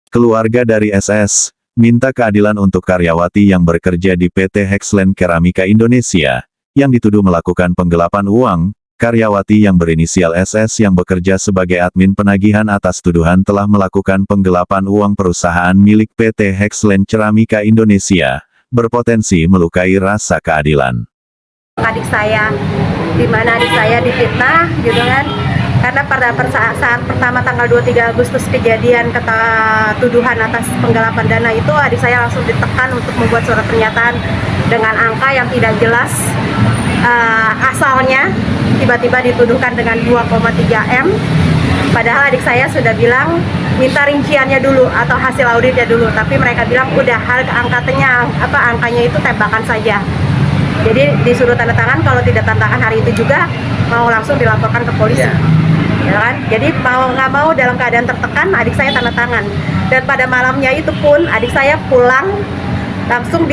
Keluarga dari SS minta keadilan untuk karyawati yang bekerja di PT Hexland Keramika Indonesia, yang dituduh melakukan penggelapan uang. Karyawati yang berinisial SS yang bekerja sebagai admin penagihan atas tuduhan telah melakukan penggelapan uang perusahaan milik PT Hexland Keramika Indonesia, berpotensi melukai rasa keadilan. Adik saya, di mana adik saya difitnah, gitu kan? Karena pada saat pertama tanggal 23 Agustus kejadian tuduhan atas penggelapan dana itu, adik saya langsung ditekan untuk membuat surat pernyataan dengan angka yang tidak jelas asalnya, tiba-tiba dituduhkan dengan 2,3 M. Padahal adik saya sudah bilang minta rinciannya dulu atau hasil auditnya dulu, tapi mereka bilang udah angkanya itu tembakan saja. Jadi disuruh tanda tangan, kalau tidak tanda tangan hari itu juga mau langsung dilaporkan ke polisi. Ya kan? Jadi mau nggak mau dalam keadaan tertekan, adik saya tanda tangan. Dan pada malamnya itu pun adik saya pulang langsung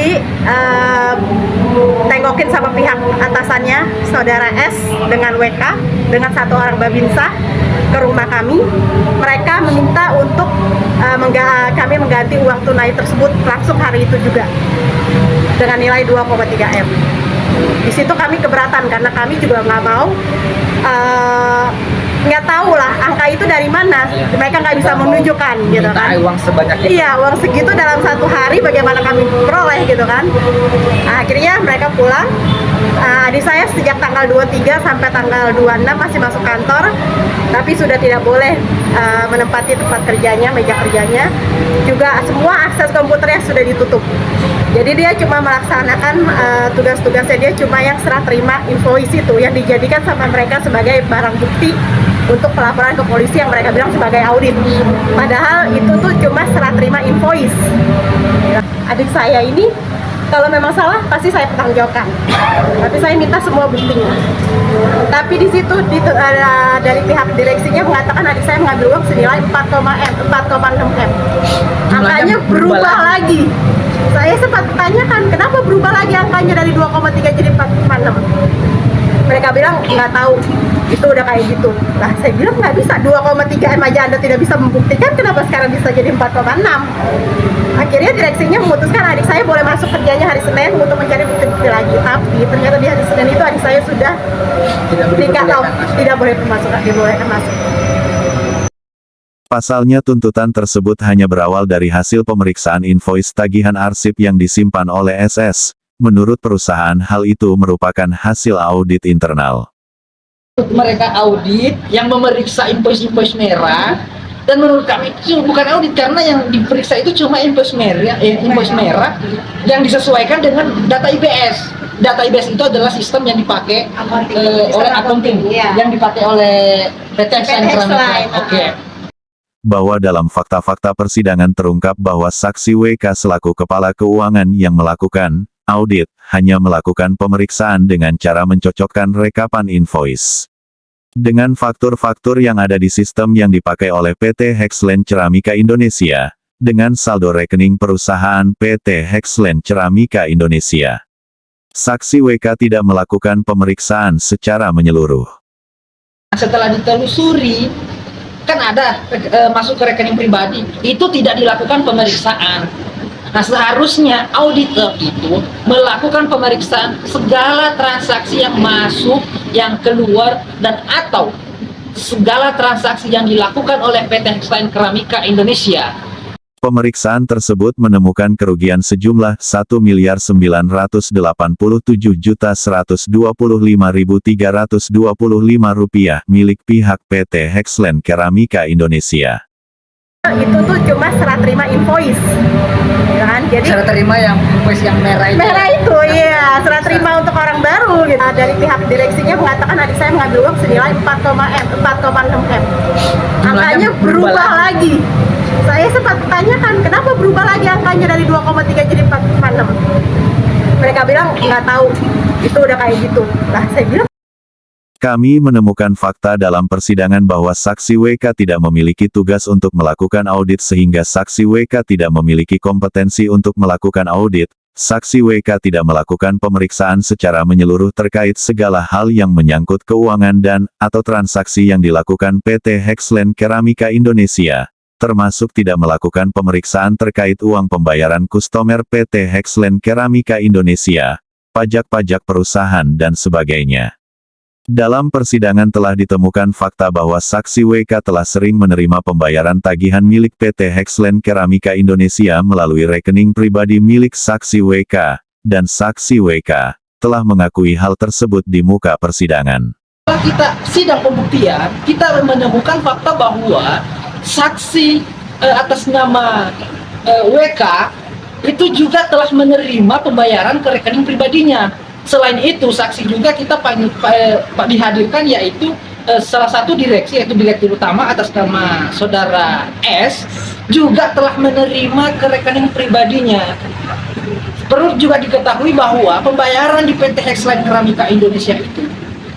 tengokin sama pihak atasannya, saudara S dengan WK, dengan satu orang babinsa ke rumah kami. Mereka meminta untuk kami mengganti uang tunai tersebut langsung hari itu juga dengan nilai 2,3 M. Di situ kami keberatan karena kami juga nggak mau, nggak tahu lah angka itu dari mana, mereka nggak bisa menunjukkan gitu kan. Uang sebanyak itu. Iya, uang segitu dalam satu hari bagaimana kami peroleh gitu kan. Akhirnya mereka pulang. Adik saya sejak tanggal 23 sampai tanggal 26 masih masuk kantor, tapi sudah tidak boleh menempati tempat kerjanya, meja kerjanya. Juga semua akses komputernya sudah ditutup. Jadi dia cuma melaksanakan tugas-tugasnya, dia cuma yang serah terima invoice itu yang dijadikan sama mereka sebagai barang bukti untuk pelaporan ke polisi yang mereka bilang sebagai audit. Padahal itu tuh cuma serah terima invoice. Adik saya ini kalau memang salah pasti saya pertanggungjawabkan. Tapi saya minta semua buktinya. Tapi di situ dari pihak direksinya mengatakan adik saya mengambil uang senilai 4,6 M. Angkanya berubah lagi. Saya sempat tanyakan kenapa berubah lagi angkanya dari 2,3 jadi 4,6. Mereka bilang nggak tahu, itu udah kayak gitu. Lah saya bilang nggak bisa, 2,3 M aja Anda tidak bisa membuktikan, kenapa sekarang bisa jadi 4,6. Akhirnya direksinya memutuskan adik saya boleh masuk kerjanya hari Senin untuk mencari bukti-bukti lagi. Tapi ternyata di hari Senin itu adik saya sudah tidak boleh masuk. Pasalnya tuntutan tersebut hanya berawal dari hasil pemeriksaan invoice tagihan arsip yang disimpan oleh SS. Menurut perusahaan hal itu merupakan hasil audit internal. Mereka audit yang memeriksa invoice merah, dan menurut kami itu bukan audit karena yang diperiksa itu cuma invoice merah yang disesuaikan dengan data IBS. Data IBS itu adalah sistem yang dipakai oleh accounting, yang dipakai oleh PT Hexland Keramika. Oke. Bahwa dalam fakta-fakta persidangan terungkap bahwa saksi WK selaku kepala keuangan yang melakukan audit hanya melakukan pemeriksaan dengan cara mencocokkan rekapan invoice dengan faktur-faktur yang ada di sistem yang dipakai oleh PT Hexland Keramika Indonesia dengan saldo rekening perusahaan PT Hexland Keramika Indonesia. Saksi WK tidak melakukan pemeriksaan secara menyeluruh. Setelah ditelusuri, kan ada masuk ke rekening pribadi, itu tidak dilakukan pemeriksaan. Nah, seharusnya auditor itu melakukan pemeriksaan segala transaksi yang masuk, yang keluar, dan atau segala transaksi yang dilakukan oleh PT Hexland Keramika Indonesia. Pemeriksaan tersebut menemukan kerugian sejumlah Rp1.987.125.325 milik pihak PT Hexland Keramika Indonesia. Itu tuh cuma serah terima invoice, kan? Jadi Serah terima yang invoice yang merah itu. Merah itu, iya, serah terima untuk orang baru. Gitu. Dari pihak direksinya mengatakan adik saya mengambil uang senilai 4,6 M. Angkanya berubah lagi. Saya sempat tanyakan kenapa berubah lagi angkanya dari 2,3 jadi 4,6. Mereka bilang nggak tahu, itu udah kayak gitu. Lah saya bilang. Kami menemukan fakta dalam persidangan bahwa saksi WK tidak memiliki tugas untuk melakukan audit sehingga saksi WK tidak memiliki kompetensi untuk melakukan audit. Saksi WK tidak melakukan pemeriksaan secara menyeluruh terkait segala hal yang menyangkut keuangan dan atau transaksi yang dilakukan PT Hexland Keramika Indonesia. termasuk tidak melakukan pemeriksaan terkait uang pembayaran kustomer PT Hexland Keramika Indonesia, pajak-pajak perusahaan dan sebagainya. Dalam persidangan telah ditemukan fakta bahwa saksi WK telah sering menerima pembayaran tagihan milik PT Hexland Keramika Indonesia melalui rekening pribadi milik saksi WK, dan saksi WK telah mengakui hal tersebut di muka persidangan. Setelah kita sidang pembuktian, kita menemukan fakta bahwa saksi atas nama WK itu juga telah menerima pembayaran ke rekening pribadinya. Selain itu, saksi juga kita dihadirkan, yaitu salah satu direksi, yaitu direktur utama atas nama saudara S, juga telah menerima ke rekening pribadinya. Perlu juga diketahui bahwa pembayaran di PT Hexland Keramika Indonesia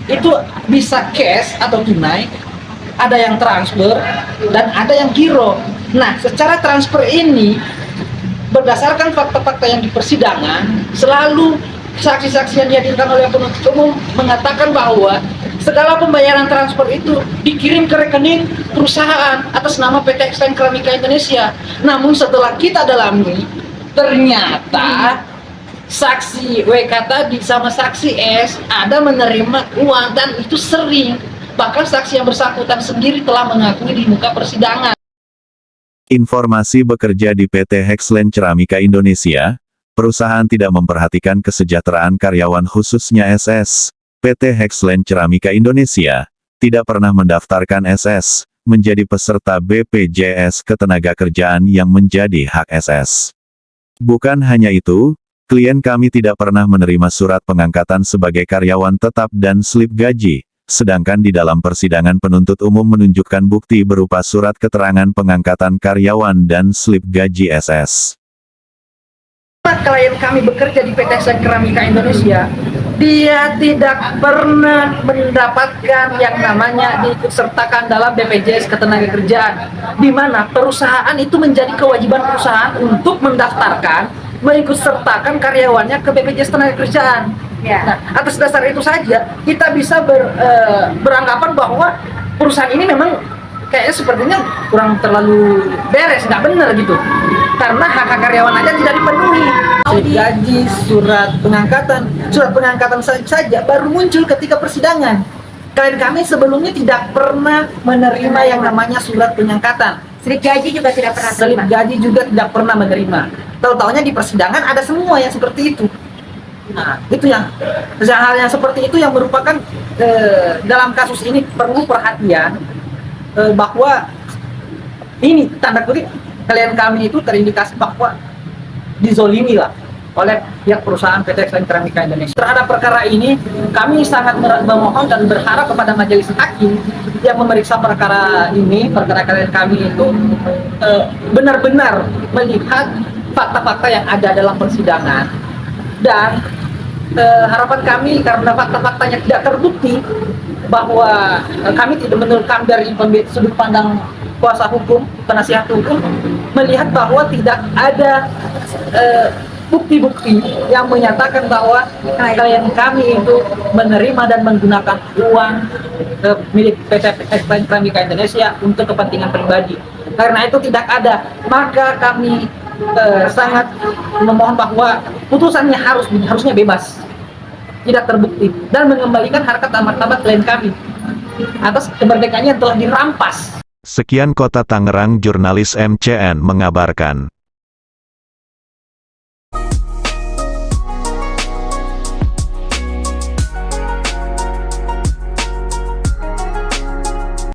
itu bisa cash atau tunai, ada yang transfer, dan ada yang giro. Nah, secara transfer ini, berdasarkan fakta-fakta yang di persidangan, selalu saksi-saksi yang dihadirkan oleh penuntut umum mengatakan bahwa segala pembayaran transfer itu dikirim ke rekening perusahaan atas nama PT Hexland Keramika Indonesia. Namun setelah kita dalami, ternyata saksi WK tadi sama saksi S ada menerima uang, dan itu sering. Bahkan saksi yang bersangkutan sendiri telah mengakui di muka persidangan. Informasi bekerja di PT Hexland Keramika Indonesia, perusahaan tidak memperhatikan kesejahteraan karyawan khususnya SS. PT Hexland Keramika Indonesia tidak pernah mendaftarkan SS menjadi peserta BPJS Ketenagakerjaan yang menjadi hak SS. Bukan hanya itu, klien kami tidak pernah menerima surat pengangkatan sebagai karyawan tetap dan slip gaji, sedangkan di dalam persidangan penuntut umum menunjukkan bukti berupa surat keterangan pengangkatan karyawan dan slip gaji SS. Klien kami bekerja di PT Hexland Keramika Indonesia, dia tidak pernah mendapatkan yang namanya diikutsertakan dalam BPJS Ketenagakerjaan, di mana perusahaan itu menjadi kewajiban perusahaan untuk mendaftarkan, mengikutsertakan karyawannya ke BPJS Ketenagakerjaan. Ya. Nah, atas dasar itu saja kita bisa beranggapan bahwa perusahaan ini memang kayaknya sepertinya kurang terlalu beres, nggak benar gitu, karena hak karyawan aja tidak dipenuhi. Gaji, surat pengangkatan saja baru muncul ketika persidangan. Klien kami sebelumnya tidak pernah menerima yang namanya surat pengangkatan. Slip gaji juga tidak pernah Slip terima. gaji juga tidak pernah menerima. Tahu-taunya di persidangan ada semua yang seperti itu. Nah, itu yang hal yang seperti itu yang merupakan dalam kasus ini perlu perhatian, bahwa ini tanda kutip klien kami itu terindikasi bahwa dizolimi lah oleh pihak perusahaan PT Hexland Keramika Indonesia. Terhadap perkara ini, kami sangat memohon dan berharap kepada majelis hakim yang memeriksa perkara ini, perkara klien kami itu benar-benar melihat fakta-fakta yang ada dalam persidangan, dan harapan kami karena fakta-faktanya tidak terbukti bahwa kami tidak menurunkan dari sudut pandang kuasa hukum, penasihat hukum, melihat bahwa tidak ada bukti-bukti yang menyatakan bahwa klien kami itu menerima dan menggunakan uang milik PT Hexland Keramika Indonesia untuk kepentingan pribadi. Karena itu tidak ada, maka kami sangat memohon bahwa putusannya harusnya bebas, tidak terbukti, dan mengembalikan harkat dan martabat klien kami atas kemerdekaannya yang telah dirampas. Sekian Kota Tangerang, jurnalis MCN mengabarkan.